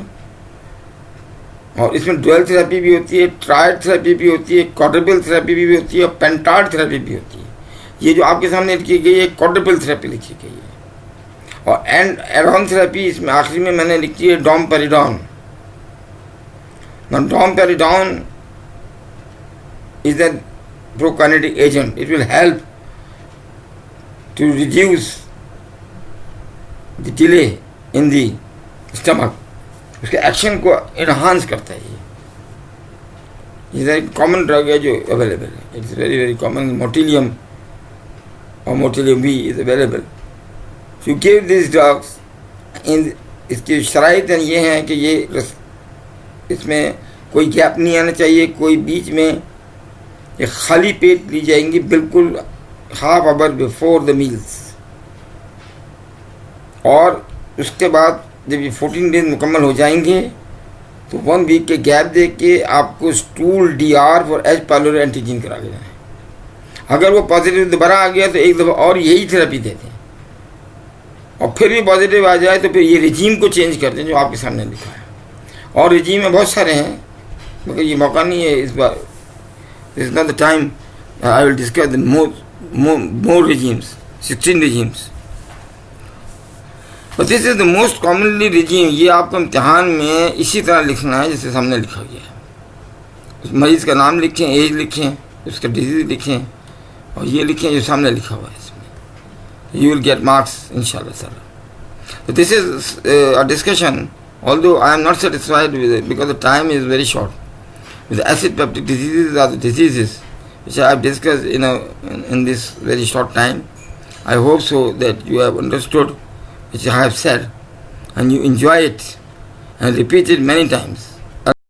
और इसमें डुअल थेरेपी भी होती है, ट्रायड थेरेपी भी होती है, क्वाड्रुपल थेरेपी भी होती है और पेंटाड थेरेपी भी होती है. ये जो आपके सामने लिखी गई है क्वाड्रुपल थेरेपी लिखी गई है. और एंड एडॉन थेरेपी इसमें आखिरी में मैंने लिखी है domperidone. Domperidone is a prokinetic agent. It will help to reduce the delay in the stomach. उसके एक्शन को इन्हांस करता है. ये कॉमन ड्रग है जो अवेलेबल है. It's very very common. Motilium और मोटिलियम भी is available. You give this drugs in, इसकी शराइत ये हैं कि ये इसमें कोई गैप नहीं आना चाहिए, कोई बीच में ये खाली पेट ली जाएंगी बिल्कुल half hour before the meals. और उसके बाद जब ये 14 days मुकम्मल हो जाएंगे तो 1 week के गैप दे के आपको stool DR for H pylori antigen करा लेना है. अगर वो पॉजिटिव दोबारा आ गया तो एक दफ़ा और यही थेरेपी देते हैं, और फिर भी पॉजिटिव आ जाए तो फिर ये रिजीम को चेंज करते हैं जो आपके सामने लिखा है. और रिजीम में बहुत सारे हैं मगर ये मौका नहीं है इस बार. This is not the time. I will discuss the more regimes, 16 regimes. और this is the most commonly regime. ये आपको इम्तिहान में इसी तरह लिखना है जैसे सामने लिखा गया है. उस मरीज़ का नाम लिखें, एज लिखें, उसका डिजीज़ लिखें और ये लिखें जो सामने लिखा हुआ है इसमें. यू विल गेट मार्क्स इंशाल्लाह ताला. So this is a discussion, although I am not satisfied with it because the time is very short. With the acid peptic diseases are the diseases which I have discussed in this very short time. I hope so that you have understood which I have said and you enjoy it and repeat it many times.